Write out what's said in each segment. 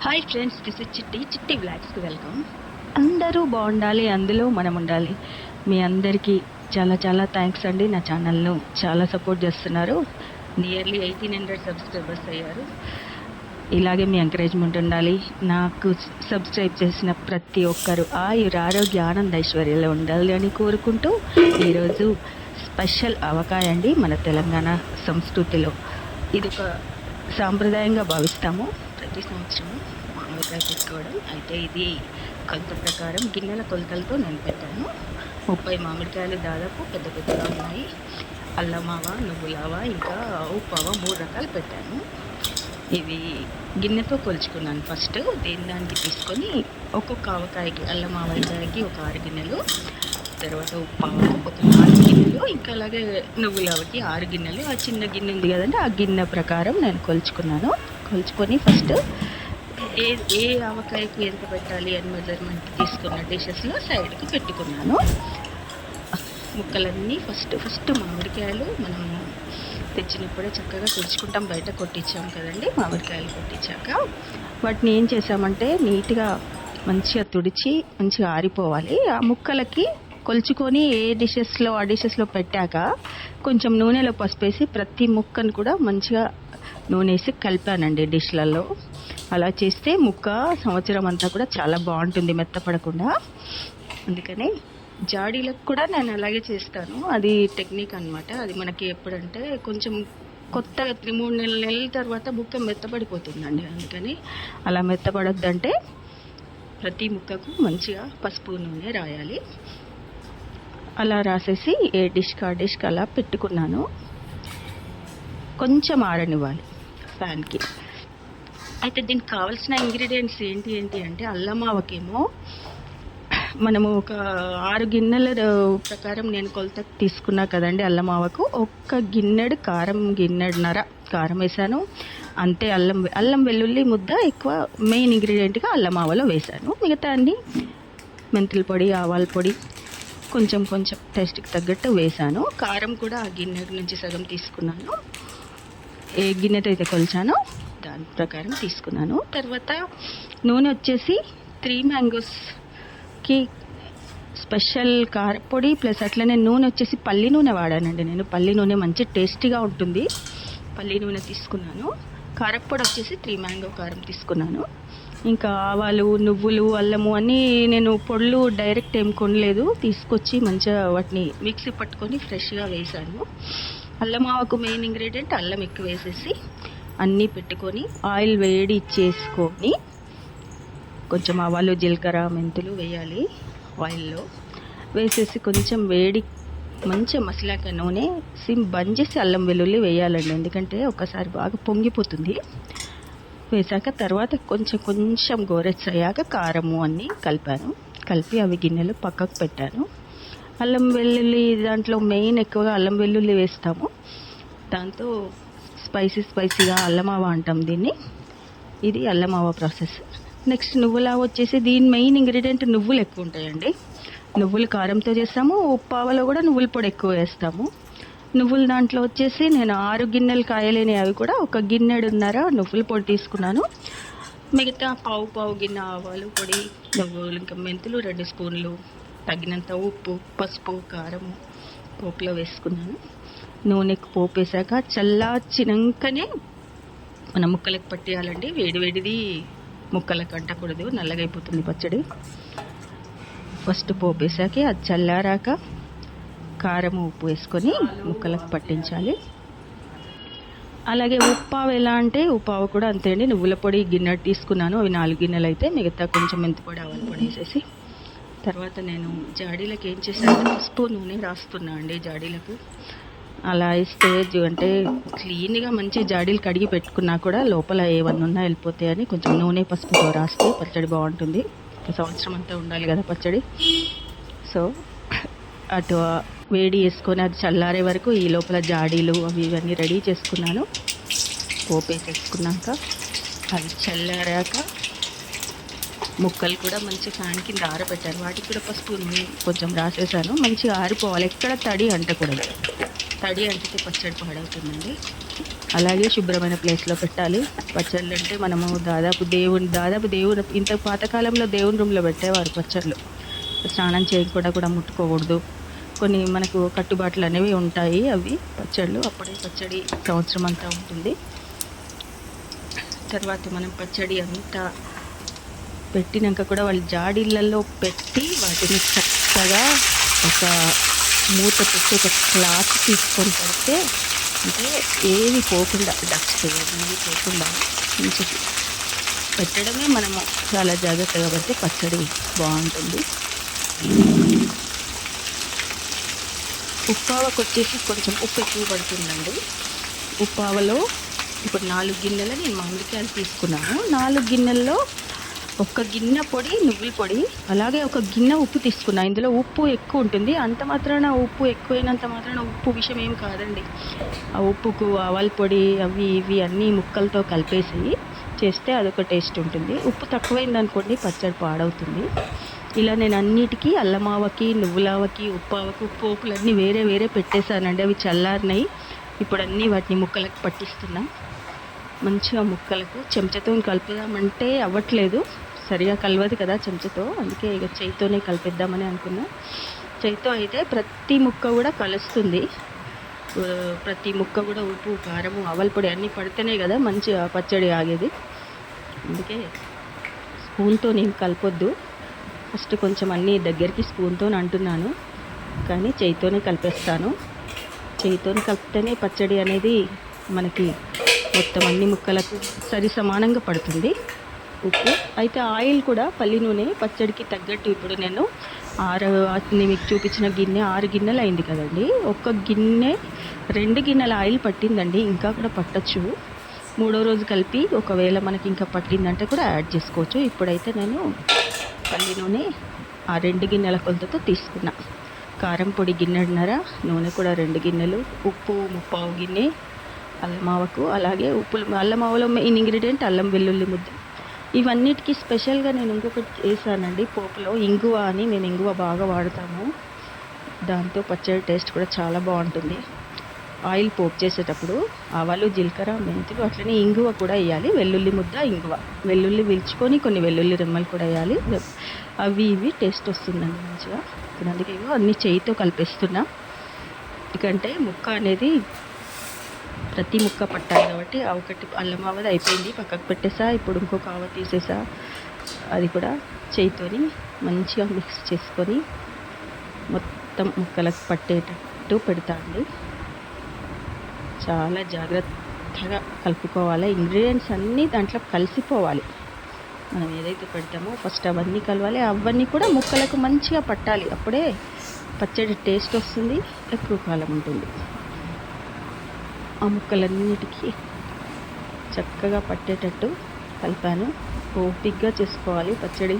Hi friends, this is చిట్టి బ్లాగ్స్కి welcome. అందరూ బాగుండాలి, అందులో మనం ఉండాలి. మీ అందరికీ చాలా చాలా థ్యాంక్స్ అండి. నా ఛానల్ను చాలా సపోర్ట్ చేస్తున్నారు. నియర్లీ 1800 సబ్స్క్రైబర్స్ అయ్యారు. ఇలాగే మీ ఎంకరేజ్మెంట్ ఉండాలి. నాకు సబ్స్క్రైబ్ చేసిన ప్రతి ఒక్కరు ఆరోగ్య ఆనంద ఐశ్వర్యాలు ఉండాలి అని కోరుకుంటూ ఈరోజు స్పెషల్ ఆవకాయ అండి. మన తెలంగాణ సంస్కృతిలో ఇది ఒక సాంప్రదాయంగా భావిస్తాము. ప్రతి సంవత్సరం మామిడికాయ పెట్టుకోవడం. అయితే ఇది కొలత ప్రకారం గిన్నెల కొలతలతో నేను పెట్టాను. 30 మామిడికాయలు దాదాపు పెద్ద పెద్దగా ఉన్నాయి. అల్లమావ, నువ్వులావ, ఇంకా ఉప్పావ 3 రకాలు పెట్టాను. ఇవి గిన్నెతో కొలుచుకున్నాను. ఫస్ట్ దానికి తీసుకొని ఒక్కొక్క ఆవకాయకి, అల్లమావకాయకి ఒక 6 గిన్నెలు, తర్వాత ఉప్పావకు ఒక 4 గిన్నెలు, ఇంకా అలాగే నువ్వులావకి 6 గిన్నెలు. ఆ చిన్న గిన్నె ఉంది కదండి, ఆ గిన్నె ప్రకారం నేను కొలుచుకున్నాను. కొలుచుకొని ఫస్ట్ ఏ ఆవకాయకు ఎంత పెట్టాలి అని మెజర్మెంట్ తీసుకున్న డిషెస్లో సైడ్కి పెట్టుకున్నాను. ముక్కలన్నీ ఫస్ట్ మామిడికాయలు మనం తెచ్చినప్పుడే చక్కగా తుడుచుకుంటాం. బయట కొట్టించాం కదండి, మామిడికాయలు కొట్టించాక వాటిని ఏం చేసామంటే నీట్గా మంచిగా తుడిచి మంచిగా ఆరిపోవాలి. ఆ ముక్కలకి కొలుచుకొని ఏ డిషెస్లో ఆ డిషెస్లో పెట్టాక కొంచెం నూనెలో పసుపేసి ప్రతి ముక్కను కూడా మంచిగా నూనె వేసి కలిపానండి డిష్లలో. అలా చేస్తే ముక్క సంవత్సరం అంతా కూడా చాలా బాగుంటుంది, మెత్తపడకుండా. అందుకని జాడీలకు కూడా నేను అలాగే చేస్తాను. అది టెక్నిక్ అనమాట. అది మనకి ఎప్పుడంటే కొంచెం కొత్తగా 3 నెలల తర్వాత ముక్క మెత్తపడిపోతుందండి. అందుకని అలా మెత్తపడొద్దంటే ప్రతి ముక్కకు మంచిగా పసుపు నూనె రాయాలి. అలా రాసేసి ఏ డిష్కి ఆ డిష్కి అలా పెట్టుకున్నాను. కొంచెం ఆరనివ్వాలి ఫ్యాన్కి. అయితే దీనికి కావాల్సిన ఇంగ్రీడియంట్స్ ఏంటి అంటే అల్లమావకేమో మనము ఒక 6 గిన్నెల ప్రకారం నేను కొలత తీసుకున్నా కదండి. అల్లమావకు ఒక్క గిన్నెడు కారం, గిన్నెడున్నర కారం వేసాను. అంతే. అల్లం వెల్లుల్లి ముద్ద ఎక్కువ మెయిన్ ఇంగ్రీడియంట్గా అల్లమావలో వేసాను. మిగతా అన్ని మెంతుల పొడి, ఆవాల పొడి కొంచెం టేస్ట్కి తగ్గట్టు వేసాను. కారం కూడా ఆ గిన్నె నుంచి సగం తీసుకున్నాను. ఏ గిన్నెతో అయితే కొలిచానో దాని ప్రకారం తీసుకున్నాను. తర్వాత నూనె వచ్చేసి 3 మ్యాంగోస్కి స్పెషల్ కారపొడి ప్లస్ అట్లనే నూనె వచ్చేసి పల్లి నూనె వాడానండి. నేను పల్లి నూనె మంచి టేస్టీగా ఉంటుంది. పల్లి నూనె తీసుకున్నాను. కారపొడి వచ్చేసి 3 మ్యాంగో కారం తీసుకున్నాను. ఇంకా ఆవాలు, నువ్వులు, అల్లము అన్నీ నేను పొడులు డైరెక్ట్ ఏం కొనలేదు. తీసుకొచ్చి మంచిగా వాటిని మిక్సీ పట్టుకొని ఫ్రెష్గా వేసాను. అల్లమావకు మెయిన్ ఇంగ్రీడియంట్ అల్లం ఎక్కువ వేసేసి అన్నీ పెట్టుకొని ఆయిల్ వేడి చేసుకొని కొంచెం ఆవాలు, జీలకర్ర, మెంతులు వేయాలి. ఆయిల్లో వేసేసి కొంచెం వేడి మంచిగా మసాలాక నూనె సిమ్ బంద్ చేసి అల్లం వెల్లుల్లి వేయాలండి. ఎందుకంటే ఒకసారి బాగా పొంగిపోతుంది. వేసాక తర్వాత కొంచెం గోరెచ్చయ్యాక కారము అన్నీ కలిపి అవి గిన్నెలు పక్కకు పెట్టాను. అల్లం వెల్లుల్లి దాంట్లో మెయిన్ ఎక్కువగా అల్లం వెల్లుల్లి వేస్తాము. దాంతో స్పైసీగా అల్లమావ అంటాం దీన్ని. ఇది అల్లమావ ప్రాసెస్. నెక్స్ట్ నువ్వులావ వచ్చేసి దీని మెయిన్ ఇంగ్రీడియంట్ నువ్వులు ఎక్కువ ఉంటాయండి. నువ్వులు కారంతో చేస్తాము. ఉప్పావలో కూడా నువ్వుల పొడి ఎక్కువ వేస్తాము. నువ్వుల దాంట్లో వచ్చేసి నేను 6 గిన్నెలు కాయలేని అవి కూడా ఒక గిన్నెడున్నర నువ్వుల పొడి తీసుకున్నాను. మిగతా పావు గిన్నె ఆవాలు పొడి, నువ్వులు, ఇంకా మెంతులు 2 స్పూన్లు, తగినంత ఉప్పు, పసుపు, కారము పోపులో వేసుకున్నాను. నూనెకి పోపు వేసాక చల్లార్చినాకనే మన ముక్కలకు పట్టేయాలండి. వేడిది ముక్కలకు అంటకూడదు, నల్లగైపోతుంది పచ్చడి. ఫస్ట్ పోపు వేసాకే అది చల్లారాక కారం, ఉప్పు వేసుకొని ముక్కలకు పట్టించాలి. అలాగే ఉప్పావు ఎలా అంటే ఉప్పావు కూడా అంతే అండి. నువ్వుల పొడి గిన్నె తీసుకున్నాను. అవి 4 గిన్నెలు అయితే మిగతా కొంచెం మెంతి పొడి, ఆవాల పొడి వేసేసి తర్వాత నేను జాడీలకు ఏం చేశాను, పసుపు నూనె రాస్తున్నా అండి జాడీలకు. అలా ఇస్తే అంటే క్లీన్గా మంచి జాడీలు కడిగి పెట్టుకున్నా కూడా లోపల ఏమన్నా ఉన్నా వెళ్ళిపోతాయని కొంచెం నూనె పసుపుతో రాస్తే పచ్చడి బాగుంటుంది. సంవత్సరం అంతా ఉండాలి కదా పచ్చడి. సో అటు వేడి వేసుకొని అది చల్లారే వరకు ఈ లోపల జాడీలు అవి ఇవన్నీ రెడీ చేసుకున్నాను. పోపు వేసేసుకున్నాక అది చల్లారాక ముక్కలు కూడా మంచి ఫ్యాన్ కింద ఆరబెట్టాను. వాటికి కూడా పసుపు కొంచెం రాసేసాను. మంచిగా ఆరిపోవాలి, ఎక్కడ తడి అంటకూడదు. తడి అంటితే పచ్చడి పాడవుతుందండి. అలాగే శుభ్రమైన ప్లేస్లో పెట్టాలి. పచ్చళ్ళు అంటే మనము దాదాపు దేవుడు ఇంత పాతకాలంలో దేవుని రూమ్లో పెట్టేవారు పచ్చళ్ళు. స్నానం చేయకుండా కూడా ముట్టుకోకూడదు. కొన్ని మనకు కట్టుబాట్లు అనేవి ఉంటాయి. అవి పచ్చళ్ళు అప్పుడే పచ్చడి సంవత్సరం అంతా ఉంటుంది. తర్వాత మనం పచ్చడి అంతా పెట్టినాక కూడా వాళ్ళు జాడీళ్ళల్లో పెట్టి వాటిని చక్కగా ఒక మూత పెట్టి ఒక క్లాత్ తీసుకొని పెడితే అంటే ఏవి పోకుండా డస్ట్ ఏవి పోకుండా మంచి పెట్టడమే మనము చాలా జాగ్రత్తగా పెడితే పచ్చడి బాగుంటుంది. ఉప్పావకు వచ్చేసి కొంచెం ఉప్పు ఎక్కువ పడుతుందండి. ఉప్పావలో ఇప్పుడు 4 గిన్నెలు నేను మామిడికాయలు తీసుకున్నాను. 4 గిన్నెల్లో 1 గిన్నె పొడి నువ్వుల పొడి, అలాగే 1 గిన్నె ఉప్పు తీసుకున్నా. ఇందులో ఉప్పు ఎక్కువ ఉంటుంది. అంత మాత్రాన ఉప్పు ఎక్కువైనంత మాత్రాన ఉప్పు విషయం ఏం కాదండి. ఆ ఉప్పుకు ఆవాల పొడి అవి ఇవి అన్నీ ముక్కలతో కలిపేసి చేస్తే అదొక టేస్ట్ ఉంటుంది. ఉప్పు తక్కువైందనుకోండి పచ్చడి పాడవుతుంది. ఇలా నేను అన్నిటికీ అల్లమావకి, నువ్వులావకి, ఉప్పావకు పోపులన్నీ వేరే వేరే పెట్టేశానండి. అవి చల్లారినాయి. ఇప్పుడు అన్నీ వాటిని ముక్కలకు పట్టిస్తున్నా. మంచిగా ముక్కలకు చెంచాతో కలుపుదామంటే అవ్వట్లేదు, సరిగా కలవదు కదా చెంచాతో. అందుకే ఇక చేయితోనే కలిపేద్దామని అనుకున్నా. చేయితో అయితే ప్రతి ముక్క కూడా కలుస్తుంది. ప్రతి ముక్క కూడా ఉప్పు, కారము, ఆవల పొడి అన్నీ పడితేనే కదా మంచిగా పచ్చడి ఆగేది. అందుకే స్పూన్తో నేను కలపొద్దు. ఫస్ట్ కొంచెం అన్నీ దగ్గరికి స్పూన్తో అంటున్నాను, కానీ చేయితోనే కలిపేస్తాను. చేయితో కలిపితేనే పచ్చడి అనేది మనకి మొత్తం అన్ని ముక్కలకు సరి సమానంగా పడుతుంది ఉప్పు. అయితే ఆయిల్ కూడా పల్లి నూనె పచ్చడికి తగ్గట్టు ఇప్పుడు నేను మీకు చూపించిన గిన్నె 6 గిన్నెలు అయింది కదండి. 1 గిన్నె 2 గిన్నెల ఆయిల్ పట్టిందండి. ఇంకా కూడా పట్టచ్చు. 3వ రోజు కలిపి ఒకవేళ మనకి ఇంకా పట్టిందంటే కూడా యాడ్ చేసుకోవచ్చు. ఇప్పుడైతే నేను పల్లి నూనె ఆ 2 గిన్నెల కొలతతో తీసుకున్నా. కారం పొడి గిన్నెన్నర, నూనె కూడా 2 గిన్నెలు, ఉప్పు 3/4 గిన్నె, అల్లమావకు అలాగే అల్లమావలో మెయిన్ ఇంగ్రీడియంట్ అల్లం వెల్లుల్లి ముద్ద. ఇవన్నిటికీ స్పెషల్గా నేను ఇంకొకటి వేసానండి పోపులో, ఇంగువ అని. మేము ఇంగువ బాగా వాడతాము. దాంతో పచ్చడి టేస్ట్ కూడా చాలా బాగుంటుంది. ఆయిల్ పోపు చేసేటప్పుడు ఆవాలు, జీలకర్ర, మెంతులు అట్లనే ఇంగువ కూడా వేయాలి. వెల్లుల్లి ముద్ద, ఇంగువ, వెల్లుల్లి విల్చుకొని కొన్ని వెల్లుల్లి రెమ్మలు కూడా వేయాలి. అవి ఇవి టేస్ట్ వస్తుందండి మంచిగా. ఇప్పుడు అందుకే అన్నీ చేయితో కలిపేస్తున్నా. ఎందుకంటే ముక్క అనేది ప్రతి ముక్క పట్టాలి కాబట్టి. ఆ ఒకటి అల్లం ఆవది అయిపోయింది, పక్కకు పెట్టేసా. ఇప్పుడు ఇంకొక ఆవ తీసేసా. అది కూడా చేయితోని మంచిగా మిక్స్ చేసుకొని మొత్తం ముక్కలకు పట్టేటట్టు పెడతా అండి. చాలా జాగ్రత్తగా కలుపుకోవాలి. ఇంగ్రీడియంట్స్ అన్నీ దాంట్లో కలిసిపోవాలి. మనం ఏదైతే పెడతామో ఫస్ట్ అవన్నీ కలవాలి. అవన్నీ కూడా ముక్కలకు మంచిగా పట్టాలి. అప్పుడే పచ్చడి టేస్ట్ వస్తుంది, ఎక్కువ కాలం ఉంటుంది. ఆ ముక్కలన్నిటికీ చక్కగా పట్టేటట్టు కలిపాను. ఓపికగా చేసుకోవాలి పచ్చడి.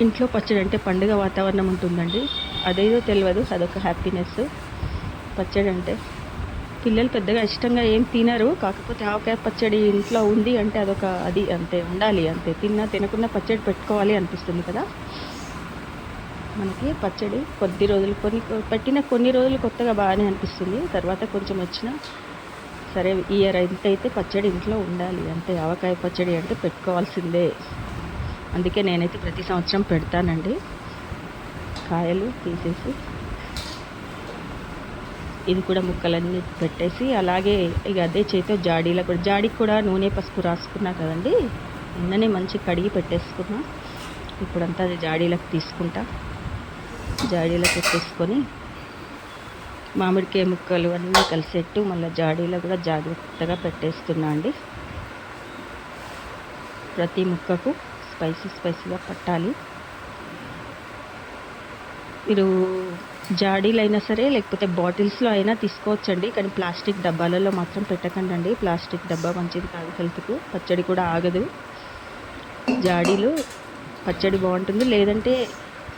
ఇంట్లో పచ్చడి అంటే పండుగ వాతావరణం ఉంటుందండి. అదేదో తెలియదు, అదొక హ్యాపీనెస్. పచ్చడి అంటే పిల్లలు పెద్దగా ఇష్టంగా ఏం తినరు. కాకపోతే ఆవకాయ పచ్చడి ఇంట్లో ఉంది అంటే అదొక అది అంతే ఉండాలి. అంతే తినకుండా పచ్చడి పెట్టుకోవాలి అనిపిస్తుంది కదా మనకి. పచ్చడి కొద్ది రోజులు పెట్టిన కొన్ని రోజులు కొత్తగా బాగానే అనిపిస్తుంది. తర్వాత కొంచెం వచ్చినా సరే ఇయర్ అయితే పచ్చడి ఇంట్లో ఉండాలి అంతే. ఆవకాయ పచ్చడి అంటే పెట్టుకోవాల్సిందే. అందుకే నేనైతే ప్రతి సంవత్సరం పెడతానండి. కాయలు తీసేసి ఇది కూడా ముక్కలన్నీ పెట్టేసి అలాగే ఇక అదే చేతితో జాడీకి కూడా నూనె పసుపు రాసుకున్నా కదండి. నిన్ననే మంచి కడిగి పెట్టేసుకున్నా. ఇప్పుడంతా అది జాడీలకు తీసుకుంటా. జాడీలో పెట్టేసుకొని మామిడికాయ ముక్కలు అన్నీ కలిసేట్టు మళ్ళీ జాడీలో కూడా జాగ్రత్తగా పెట్టేస్తున్నా అండి. ప్రతి ముక్కకు స్పైసీగా పట్టాలి. మీరు జాడీలు అయినా సరే లేకపోతే బాటిల్స్లో అయినా తీసుకోవచ్చండి. కానీ ప్లాస్టిక్ డబ్బాలలో మాత్రం పెట్టకండి. ప్లాస్టిక్ డబ్బా మంచిది కాదు హెల్త్కు. పచ్చడి కూడా ఆగదు. జాడీలు పచ్చడి బాగుంటుంది. లేదంటే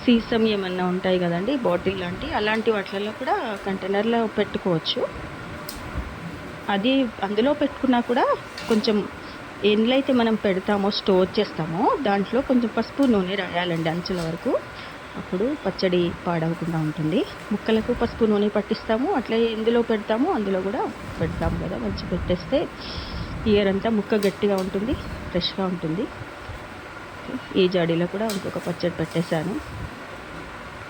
సీసం ఏమన్నా ఉంటాయి కదండి, బాటిల్ లాంటి అలాంటి వాటిలలో కూడా కంటైనర్లో పెట్టుకోవచ్చు. అది అందులో పెట్టుకున్నా కూడా కొంచెం ఎన్లైతే మనం పెడతామో స్టోర్ చేస్తామో దాంట్లో కొంచెం పసుపు నూనె రాయాలండి అంచుల వరకు. అప్పుడు పచ్చడి పాడవకుండా ఉంటుంది. ముక్కలకు పసుపు నూనె పట్టిస్తాము, అట్లే ఎందులో పెడతామో అందులో కూడా పెడతాము కదా. మంచి పెట్టేస్తే ఇయర్ అంతా ముక్క గట్టిగా ఉంటుంది, ఫ్రెష్గా ఉంటుంది. ఈ జాడీలో కూడా ఇంకొక పచ్చడి పెట్టేశాను.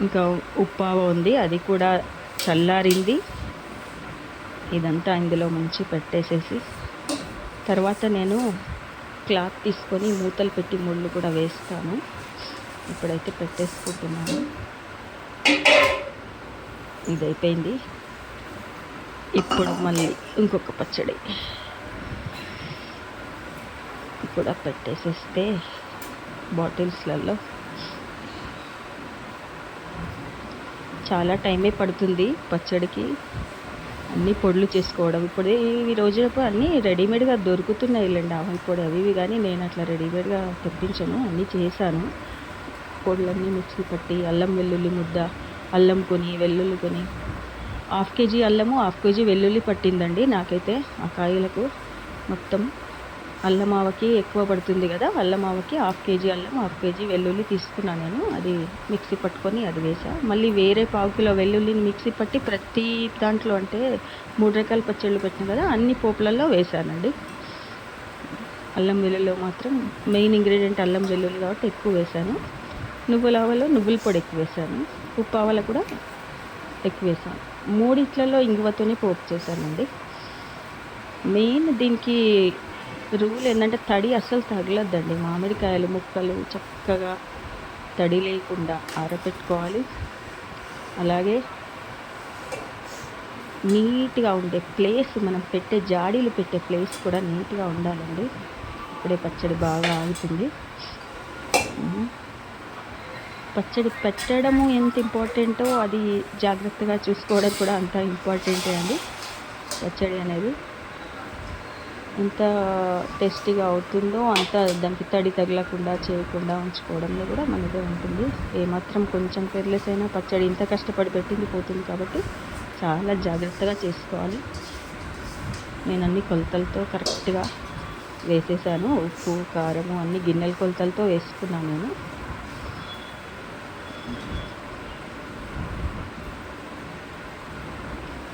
ఇంకా ఉప్పావ ఉంది, అది కూడా చల్లారింది. ఇదంతా ఇందులో ముంచి పెట్టేసేసి తర్వాత నేను క్లాత్ తీసుకొని మూతలు పెట్టి ముళ్ళు కూడా వేస్తాను. ఇప్పుడైతే పెట్టేసుకుంటున్నాను. ఇది అయిపోయింది. ఇప్పుడు మళ్ళీ ఇంకొక పచ్చడి కూడా పెట్టేసేస్తే బాటిల్స్లలో చాలా టైమే పడుతుంది పచ్చడికి. అన్నీ పొడులు చేసుకోవడం ఇప్పుడు ఈ రోజులకు అన్నీ రెడీమేడ్గా దొరుకుతున్నాయి లేండి, ఆవల పొడి అవి ఇవి. కానీ నేను అట్లా రెడీమేడ్గా తెప్పించాను, అన్నీ చేశాను. పొడులన్నీ మిక్సీ పట్టి అల్లం వెల్లుల్లి ముద్ద, అల్లం కొని వెల్లుల్లి కొని, 1/2 kg అల్లము 1/2 kg వెల్లుల్లి పట్టిందండి నాకైతే. ఆ కాయలకు మొత్తం అల్లం ఆవకి ఎక్కువ పడుతుంది కదా, అల్లం ఆవకి 1/2 kg అల్లం 1/2 kg వెల్లుల్లి తీసుకున్నాను నేను. అది మిక్సీ పట్టుకొని అది వేసా. మళ్ళీ వేరే 1/4 కిలో వెల్లుల్లిని మిక్సీ పట్టి ప్రతి దాంట్లో అంటే 3 రకాల పచ్చళ్ళు పెట్టిన కదా, అన్ని పోపులలో వేసానండి. అల్లం వెల్లుల్లిలో మాత్రం మెయిన్ ఇంగ్రీడియంట్ అల్లం వెల్లుల్లి కాబట్టి ఎక్కువ వేసాను. నువ్వుల ఆవలో నువ్వుల పొడి ఎక్కువ వేసాను, ఉప్పు ఆవల కూడా ఎక్కువ వేసాను. మూడిట్లలో ఇంగువతోనే పోపు చేశానండి. మెయిన్ దీనికి రూల్ ఏంటంటే తడి అస్సలు తగలద్దండి. మామిడికాయలు ముక్కలు చక్కగా తడి లేకుండా ఆరబెట్టుకోవాలి. అలాగే నీట్గా ఉండే ప్లేస్, మనం పెట్టే జాడీలు పెట్టే ప్లేస్ కూడా నీట్గా ఉండాలండి. ఇప్పుడే పచ్చడి బాగా ఆగుతుంది. పచ్చడి పెట్టడము ఎంత ఇంపార్టెంటో అది జాగ్రత్తగా చూసుకోవడం కూడా అంత ఇంపార్టెంటే అండి. పచ్చడి అనేది ఎంత టేస్టీగా అవుతుందో అంత దానికి తడి తగలకుండా చేయకుండా ఉంచుకోవడంలో కూడా మనదే ఉంటుంది. ఏమాత్రం కొంచెం కేర్లెస్ అయినా పచ్చడి ఇంత కష్టపడి పెట్టింది పోతుంది కాబట్టి చాలా జాగ్రత్తగా చేసుకోవాలి. నేను అన్ని కొలతలతో కరెక్ట్గా వేసేసాను. ఉప్పు కారము అన్ని గిన్నెల కొలతలతో వేసుకున్నాను నేను.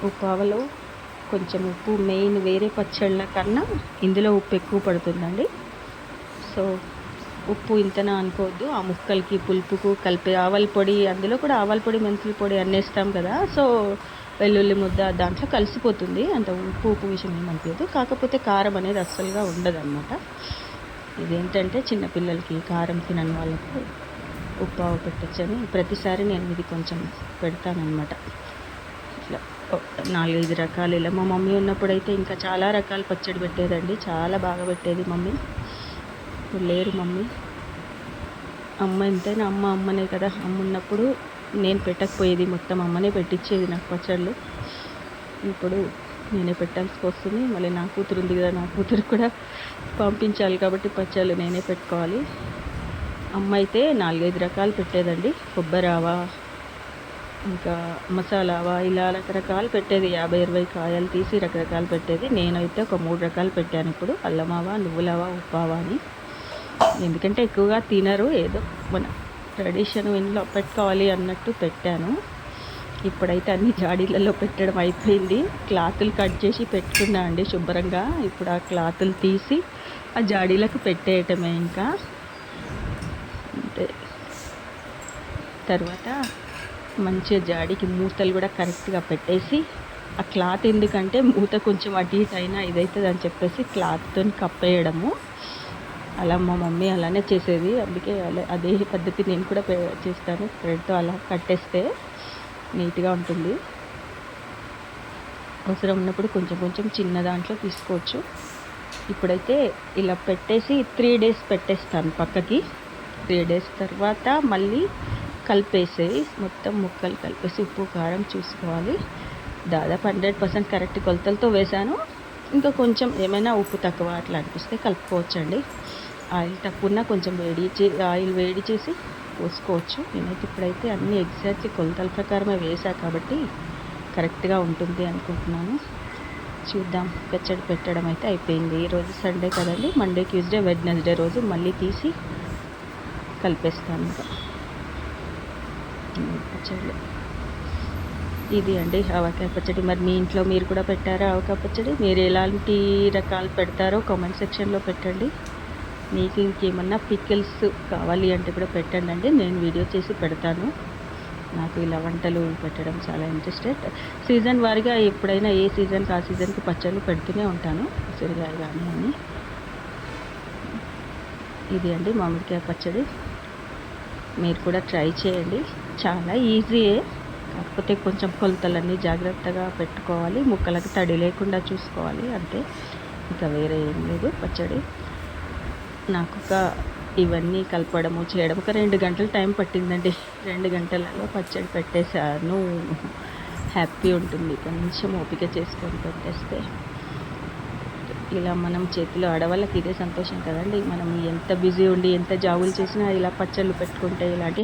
ఉప్పు ఆవలో కొంచెం ఉప్పు మెయిన్, వేరే పచ్చళ్ళ కన్నా ఇందులో ఉప్పు ఎక్కువ పడుతుందండి. సో ఉప్పు ఇంతనా అనుకోవద్దు, ఆ ముక్కలకి పులుపుకు కలిపే ఆవల పొడి, అందులో కూడా ఆవల పొడి మెంతుల పొడి అన్నేస్తాం కదా. సో వెల్లుల్లి ముద్ద దాంట్లో కలిసిపోతుంది, అంత ఉప్పు విషయం ఏమనిపించదు. కాకపోతే కారం అనేది అస్సలుగా ఉండదన్నమాట. ఇదేంటంటే చిన్నపిల్లలకి కారం తినని వాళ్ళకు ఉప్పు ఆవ పెట్టచ్చని ప్రతిసారి నేను ఇది కొంచెం పెడతానమాట. ఇట్లా 4-5 రకాలు ఇలా. మా మమ్మీ ఉన్నప్పుడైతే ఇంకా చాలా రకాల పచ్చడి పెట్టేదండి, చాలా బాగా పెట్టేది మమ్మీ. ఇప్పుడు లేరు మమ్మీ. అమ్మ ఎంతైనా అమ్మనే కదా. అమ్మ ఉన్నప్పుడు నేను పెట్టకపోయేది, మొత్తం అమ్మనే పెట్టించేది నాకు పచ్చళ్ళు. ఇప్పుడు నేనే పెట్టాల్సి వస్తుంది. మళ్ళీ నా కూతురు ఉంది కదా, నా కూతురు కూడా పంపించాలి కాబట్టి పచ్చళ్ళు నేనే పెట్టుకోవాలి. అమ్మ అయితే 4-5 రకాలు పెట్టేదండి. కొబ్బరావా, ఇంకా మసాలావా, ఇలా రకరకాలు పెట్టేది. 50-20 కాయలు తీసి రకరకాలు పెట్టేది. నేనైతే ఒక 3 రకాలు పెట్టాను ఇప్పుడు, అల్లమావా, నువ్వులావా, ఉప్పావా అని. ఎందుకంటే ఎక్కువగా తినరు, ఏదో మన ట్రెడిషన్ ఇంట్లో పెట్టుకోవాలి అన్నట్టు పెట్టాను. ఇప్పుడైతే అన్ని జాడీలలో పెట్టడం అయిపోయింది. క్లాతులు కట్ చేసి పెట్టుకున్నా అండి శుభ్రంగా. ఇప్పుడు ఆ క్లాతులు తీసి ఆ జాడీలకు పెట్టేయటమే ఇంకా. అంటే తర్వాత మంచిగా జాడీకి మూతలు కూడా కరెక్ట్గా పెట్టేసి, ఆ క్లాత్ ఎందుకంటే మూత కొంచెం అటు ఇటు అయినా ఇదవుతుంది అని చెప్పేసి క్లాత్తో కప్పేయడము. అలా మా మమ్మీ అలానే చేసేది, అందుకే అదే పద్ధతి నేను కూడా చేస్తాను. థ్రెడ్తో అలా కట్టేస్తే నీట్గా ఉంటుంది. అవసరం ఉన్నప్పుడు కొంచెం కొంచెం చిన్న దాంట్లో తీసుకోవచ్చు. ఇప్పుడైతే ఇలా పెట్టేసి 3 days పెట్టేస్తాను పక్కకి. 3 days తర్వాత మళ్ళీ కలిపేసేది, మొత్తం ముక్కలు కలిపేసి ఉప్పు కారం చూసుకోవాలి. దాదాపు 100% కరెక్ట్ కొలతలతో వేసాను. ఇంకా కొంచెం ఏమైనా ఉప్పు తక్కువ అట్లా అనిపిస్తే కలుపుకోవచ్చండి. ఆయిల్ తక్కువన్నా కొంచెం ఆయిల్ వేడి చేసి పోసుకోవచ్చు. నేనైతే ఇప్పుడైతే అన్నీ ఎగ్జాక్ట్ కొలతల ప్రకారమే వేసా కాబట్టి కరెక్ట్గా ఉంటుంది అనుకుంటున్నాను. చూద్దాం. పచ్చడి పెట్టడం అయితే అయిపోయింది. ఈరోజు సండే కదండి, మండే, ట్యూస్డే, వెడ్నెస్డే రోజు మళ్ళీ తీసి కలిపేస్తాను. ఇంకా పచ్చళ్ళు ఇది అండి ఆవకాయ పచ్చడి. మరి మీ ఇంట్లో మీరు కూడా పెట్టారా ఆవకాయ పచ్చడి? మీరు ఎలాంటి రకాలు పెడతారో కామెంట్ సెక్షన్లో పెట్టండి. మీకు ఇంకేమన్నా పికిల్స్ కావాలి అంటే కూడా పెట్టండి, నేను వీడియో చేసి పెడతాను. నాకు ఇలా వంటలు పెట్టడం చాలా ఇంట్రెస్టెడ్. సీజన్ వారిగా ఎప్పుడైనా ఏ సీజన్కి ఆ సీజన్కి పచ్చళ్ళు పెడుతూనే ఉంటాను, ఉసిరికాయ కానీ అని. ఇది అండి మామిడికాయ పచ్చడి. మీరు కూడా ట్రై చేయండి, చాలా ఈజీయే. కాకపోతే కొంచెం కొలతలన్నీ జాగ్రత్తగా పెట్టుకోవాలి, ముక్కలకు తడి లేకుండా చూసుకోవాలి అంతే, ఇంకా వేరే ఏం లేదు. పచ్చడి నాకు ఇవన్నీ కలపడము చేయడం ఒక 2 గంటలు టైం పట్టిందండి. 2 గంటలలో పచ్చడి పెట్టేశాను. హ్యాపీ ఉంటుంది కొంచెం ఓపిక చేసుకొని పెట్టేస్తే. ఇలా మనం చేతిలో ఆడవాళ్ళకి ఇదే సంతోషం కదండి. మనం ఎంత బిజీ ఉండి ఎంత జాబులు చేసినా ఇలా పచ్చళ్ళు పెట్టుకుంటే ఇలాంటి